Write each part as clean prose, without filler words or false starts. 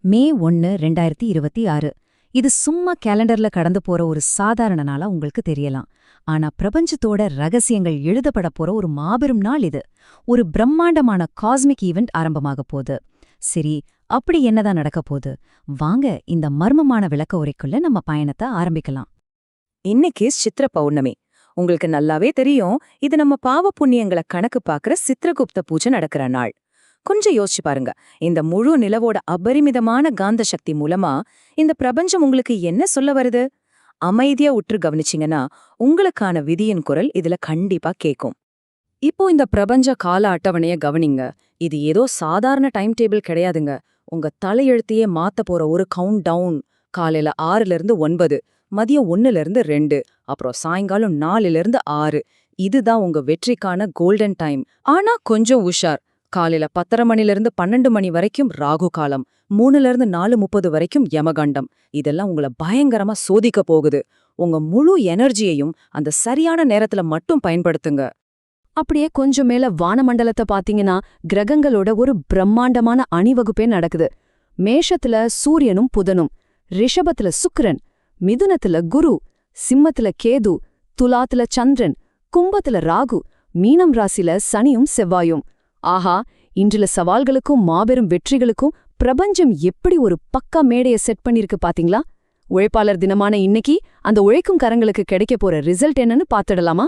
மே 1, 2026. இது சும்மா கேலண்டர்ல கடந்து போற ஒரு சாதாரண நாளா உங்களுக்கு தெரியலாம். ஆனா பிரபஞ்சத்தோட ரகசியங்கள் எழுதப்பட போற ஒரு மாபெரும் நாள் இது. ஒரு பிரம்மாண்டமான காஸ்மிக் ஈவெண்ட் ஆரம்பமாக போகுது. சரி, அப்படி என்னதான் நடக்க போகுது? வாங்க இந்த மர்மமான விளக்க உரைக்குள்ள நம்ம பயணத்தை ஆரம்பிக்கலாம். இன்னைக்கு சித்திர பௌர்ணமி. உங்களுக்கு நல்லாவே தெரியும், இது நம்ம பாவ புண்ணியங்களை கணக்கு பாக்குற சித்திரகுப்த பூஜை நடக்கிற நாள். கொஞ்சம் யோசிச்சு பாருங்க, இந்த முழு நிலவோட அபரிமிதமான காந்த சக்தி மூலமா இந்த பிரபஞ்சம் உங்களுக்கு என்ன சொல்ல வருது? அமைதியா உற்று கவனிச்சிங்கன்னா உங்களுக்கான விதியின் குரல் இதுல கண்டிப்பா கேக்கும். இப்போ இந்த பிரபஞ்ச கால அட்டவணைய கவனிங்க. இது ஏதோ சாதாரண டைம் டேபிள் கிடையாதுங்க. உங்க தலையெழுத்தையே மாத்த போற ஒரு கவுண்ட் டவுன். காலையில 6 to 9, மதியம் 1 to 2, அப்புறம் சாயங்காலம் 4 to 6. இதுதான் உங்க வெற்றிக்கான கோல்டன் டைம். ஆனா கொஞ்சம் உஷார். காலையில 10:30 to 12 மணி வரைக்கும் ராகு காலம், 3 to 4:30 வரைக்கும் யமகண்டம். இதெல்லாம் உங்களை பயங்கரமா சோதிக்க போகுது. உங்க முழு எனர்ஜியையும் அந்த சரியான நேரத்துல மட்டும் பயன்படுத்துங்க. அப்படியே கொஞ்சம் மேல வானமண்டலத்தை பாத்தீங்கன்னா கிரகங்களோட ஒரு பிரம்மாண்டமான அணிவகுப்பே நடக்குது. மேஷத்துல சூரியனும் புதனும், ரிஷபத்துல சுக்கிரன், மிதுனத்துல குரு, சிம்மத்துல கேது, துலாத்துல சந்திரன், கும்பத்துல ராகு, மீனம் ராசில சனியும் செவ்வாயும். ஆஹா, இன்றுல சவால்களுக்கும் மாபெரும் வெற்றிகளுக்கும் பிரபஞ்சம் எப்படி ஒரு பக்கா மேடைய செட் பண்ணிருக்கு பாத்தீங்களா? உழைப்பாளர் தினமான இன்னைக்கு அந்த உழைக்கும் கரங்களுக்கு கிடைக்க போற ரிசல்ட் என்னன்னு பாத்துடலாமா?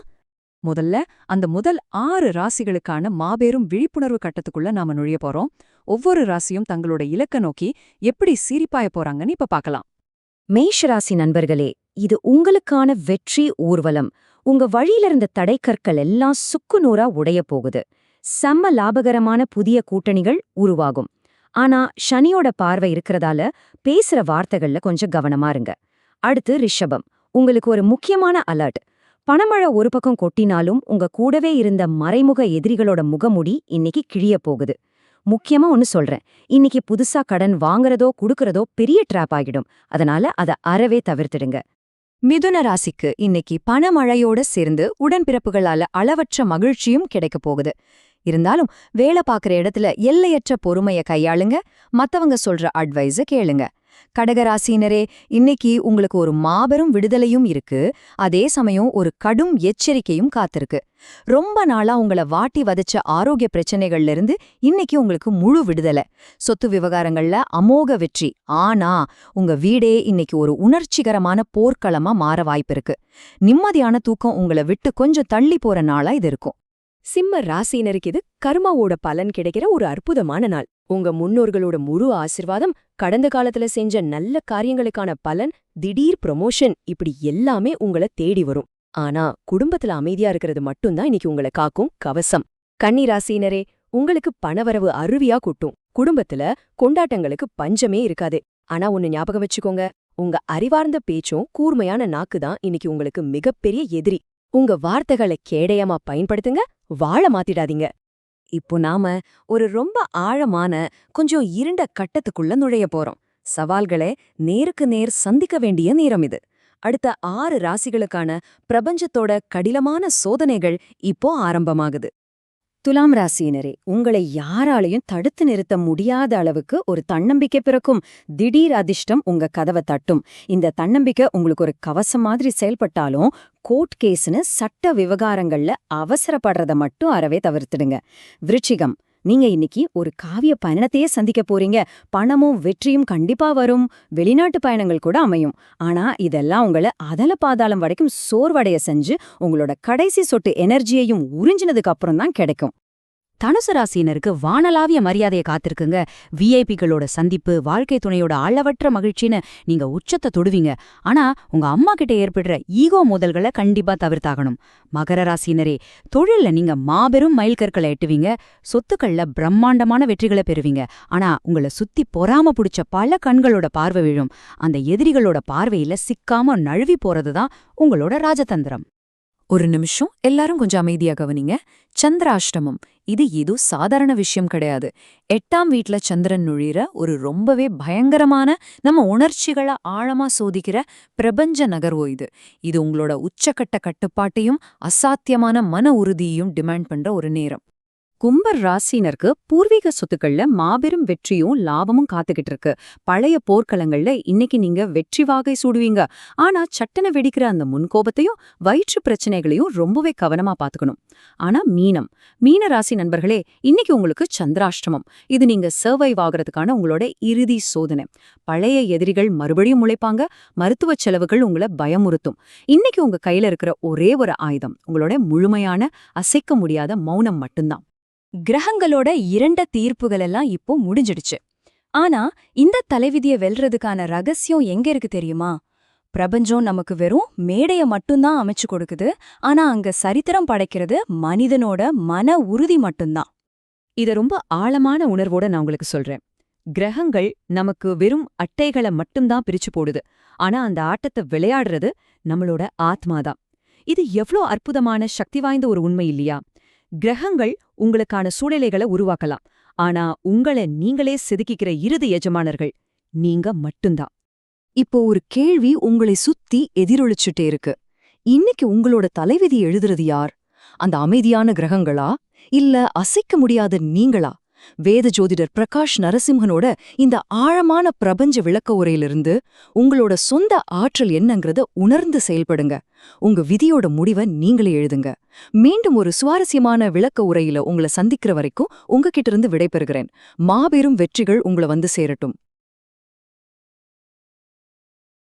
முதல்ல அந்த முதல் 6 ராசிகளுக்கான மாபெரும் விழிப்புணர்வு கட்டத்துக்குள்ள நாம நுழைய போறோம். ஒவ்வொரு ராசியும் தங்களோட இலக்க நோக்கி எப்படி சீரிப்பாய போறாங்கன்னு இப்ப பார்க்கலாம். மேஷராசி நண்பர்களே, இது உங்களுக்கான வெற்றி ஊர்வலம். உங்க வழியில இருந்த தடைக்கற்கள் எல்லாம் சுக்குநூறா உடைய போகுது. செம்ம லாபகரமான புதிய கூட்டணிகள் உருவாகும். ஆனா சனியோட பார்வை இருக்கிறதால பேசுற வார்த்தைகள்ல கொஞ்சம் கவனமா இருங்க. அடுத்து ரிஷபம், உங்களுக்கு ஒரு முக்கியமான அலர்ட். பணமழை ஒரு பக்கம் கொட்டினாலும் உங்க கூடவே இருந்த மறைமுக எதிரிகளோட முகமுடி இன்னைக்கு கிழிய போகுது. முக்கியமா ஒன்னு சொல்றேன், இன்னைக்கு புதுசா கடன் வாங்குறதோ குடுக்கறதோ பெரிய ட்ராப் ஆகிடும். அதனால அதை அறவே தவிர்த்திடுங்க. மிதுன ராசிக்கு இன்னைக்கு பணமழையோட சேர்ந்து உடன்பிறப்புகளால அளவற்ற மகிழ்ச்சியும் கிடைக்க போகுது. இருந்தாலும் வேலை பார்க்குற இடத்துல எல்லையற்ற பொறுமைய கையாளுங்க. மத்தவங்க சொல்ற அட்வைஸ கேளுங்க. கடகராசினரே, இன்னைக்கு உங்களுக்கு ஒரு மாபெரும் விடுதலையும் இருக்கு. அதே சமயம் ஒரு கடும் எச்சரிக்கையும் காத்திருக்கு. ரொம்ப நாளா உங்கள வாட்டி வதச்ச ஆரோக்கிய பிரச்சனைகள்ல இருந்து இன்னைக்கு உங்களுக்கு முழு விடுதலை. சொத்து விவகாரங்கள்ல அமோக வெற்றி. ஆனா உங்க வீடே இன்னைக்கு ஒரு உணர்ச்சிகரமான போர்க்களமா மாற வாய்ப்பிருக்கு. நிம்மதியான தூக்கம் உங்களை விட்டு கொஞ்சம் தள்ளி போற நாளா இது இருக்கும். சிம்ம ராசியினருக்கு இது கர்மாவோட பலன் கிடைக்கிற ஒரு அற்புதமான நாள். உங்க முன்னோர்களோட முழு ஆசிர்வாதம், கடந்த காலத்துல செஞ்ச நல்ல காரியங்களுக்கான பலன், திடீர் ப்ரொமோஷன், இப்படி எல்லாமே உங்களை தேடி வரும். ஆனா குடும்பத்துல அமைதியா இருக்கிறது மட்டும்தான் இன்னைக்கு உங்களை காக்கும் கவசம். கன்னி ராசியினரே, உங்களுக்கு பணவரவு அருவியா கூட்டும். குடும்பத்துல கொண்டாட்டங்களுக்கு பஞ்சமே இருக்காது. ஆனா ஒன்னு ஞாபகம் வச்சுக்கோங்க, உங்க அறிவார்ந்த பேச்சும் கூர்மையான நாக்குதான் இன்னைக்கு உங்களுக்கு மிகப்பெரிய எதிரி. உங்க வார்த்தைகளை கேடயமா பயன்படுத்துங்க, வாழ மாத்திடாதீங்க. இப்போ நாம ஒரு ரொம்ப ஆழமான, கொஞ்சம் இருண்ட கட்டத்துக்குள்ள நுழைய போறோம். சவால்களை நேருக்கு நேர் சந்திக்க வேண்டிய நேரம் இது. அடுத்த 6 ராசிகளுக்கான பிரபஞ்சத்தோட கடினமான சோதனைகள் இப்போ ஆரம்பமாகுது. துலாம் ராசியினரே, உங்களை யாராலையும் தடுத்து நிறுத்த முடியாத அளவுக்கு ஒரு தன்னம்பிக்கை பிறக்கும். திடீர் அதிர்ஷ்டம் உங்க கதவை தட்டும். இந்த தன்னம்பிக்கை உங்களுக்கு ஒரு கவசம் மாதிரி செயல்பட்டாலும் கோர்ட் கேஸ்னு சட்ட விவகாரங்கள்ல அவசரப்படுறத மட்டும் அறவே தவிர்த்துடுங்க. விருச்சிகம், நீங்க இன்னைக்கு ஒரு காவிய பயணத்தையே சந்திக்க போறீங்க. பணமும் வெற்றியும் கண்டிப்பா வரும். வெளிநாட்டு பயணங்கள் கூட அமையும். ஆனா இதெல்லாம் உங்களை அதல பாதாளம் வரைக்கும் சோர்வடைய செஞ்சு உங்களோட கடைசி சொட்டு எனர்ஜியையும் உறிஞ்சினதுக்கு அப்புறம் தான் கிடைக்கும். தனுசு ராசியினருக்கு வானளாவிய மரியாதையை காத்திருக்குங்க. விஐபிகளோட சந்திப்பு, வாழ்க்கை துணையோட அளவற்ற மகிழ்ச்சின்னு நீங்க உச்சத்தை தொடுவீங்க. ஆனா உங்க அம்மா கிட்ட ஏற்படுற ஈகோ மோதல்களை கண்டிப்பா தவிர்த்தாகணும். மகர ராசியினரே, தொழில்ல நீங்க மாபெரும் மைல்கற்களை எட்டுவீங்க. சொத்துக்கள்ல பிரம்மாண்டமான வெற்றிகளை பெறுவீங்க. ஆனா உங்களை சுத்தி பொறாம புடிச்ச பல கண்களோட பார்வை விழும். அந்த எதிரிகளோட பார்வையில சிக்காம நழுவி போறதுதான் உங்களோட ராஜதந்திரம். ஒரு நிமிஷம், எல்லாரும் கொஞ்சம் அமைதியா கவனிங்க. சந்திராஷ்டமம், இது ஏதோ சாதாரண விஷயம் கிடையாது. 8ஆம் வீட்ல சந்திரன் நுழையிற ஒரு ரொம்பவே பயங்கரமான, நம்ம உணர்ச்சிகளை ஆழமா சோதிக்கிற பிரபஞ்ச நகர்வோ இது. இது உங்களோட உச்சக்கட்ட கட்டுப்பாட்டையும் அசாத்தியமான மன உறுதியையும் டிமாண்ட் பண்ற ஒரு நேரம். கும்பர் ராசினருக்கு பூர்வீக சொத்துக்கள்ல மாபெரும் வெற்றியும் லாபமும் காத்துக்கிட்டு இருக்கு. பழைய போர்க்களங்கள்ல இன்னைக்கு நீங்க வெற்றி வாகை சூடுவீங்க. ஆனா சட்டன வெடிக்கிற அந்த முன்கோபத்தையும் வயிற்று பிரச்சனைகளையும் ரொம்பவே கவனமா பாத்துக்கணும். ஆனா மீன ராசி நண்பர்களே, இன்னைக்கு உங்களுக்கு சந்திராஷ்டமம். இது நீங்க சர்வைவ் ஆகிறதுக்கான உங்களோட இறுதி சோதனை. பழைய எதிரிகள் மறுபடியும் முளைப்பாங்க. மருத்துவ செலவுகள் உங்களை பயமுறுத்தும். இன்னைக்கு உங்க கையில இருக்கிற ஒரே ஒரு ஆயுதம் உங்களோட முழுமையான அசைக்க முடியாத மௌனம் மட்டும்தான். கிரகங்களோட இரண்ட தீர்ப்புகள் எல்லாம் இப்போ முடிஞ்சிடுச்சு. ஆனா இந்த தலைவிதிய வெல்றதுக்கான ரகசியம் எங்க இருக்கு தெரியுமா? பிரபஞ்சம் நமக்கு வெறும் மேடைய மட்டும்தான் அமைச்சு கொடுக்குது. ஆனா அங்க சரித்திரம் படைக்கிறது மனிதனோட மன உறுதி மட்டும்தான். இத ரொம்ப ஆழமான உணர்வோட நான் உங்களுக்கு சொல்றேன். கிரகங்கள் நமக்கு வெறும் அட்டைகளை மட்டும்தான் பிரிச்சு போடுது. ஆனா அந்த ஆட்டத்தை விளையாடுறது நம்மளோட ஆத்மாதான். இது எவ்ளோ அற்புதமான சக்தி வாய்ந்த ஒரு உண்மை இல்லையா? கிரகங்கள் உங்களுக்கான சூழ்நிலைகளை உருவாக்கலாம். ஆனா உங்களை நீங்களே செதுக்கிக்கிற இறுதி எஜமானர்கள் நீங்க மட்டும்தான். இப்போ ஒரு கேள்வி உங்களை சுத்தி எதிரொலிச்சுட்டே இருக்கு. இன்னைக்கு உங்களோட தலைவிதி எழுதுறது யார்? அந்த அமைதியான கிரகங்களா, இல்ல அசைக்க முடியாத நீங்களா? வேத ஜோதிடர் பிரகாஷ் நரசிம்ஹனோட இந்த ஆழமான பிரபஞ்ச விளக்க உரையிலிருந்து உங்களோட சொந்த ஆற்றல் என்னங்கறத உணர்ந்து செயல்படுங்க. உங்க விதியோட முடிவை நீங்களே எழுதுங்க. மீண்டும் ஒரு சுவாரஸ்யமான விளக்க உரையில உங்களை சந்திக்கிற வரைக்கும் உங்ககிட்ட இருந்து விடைபெறுகிறேன். மாபெரும் வெற்றிகள் உங்களை வந்து சேரட்டும்.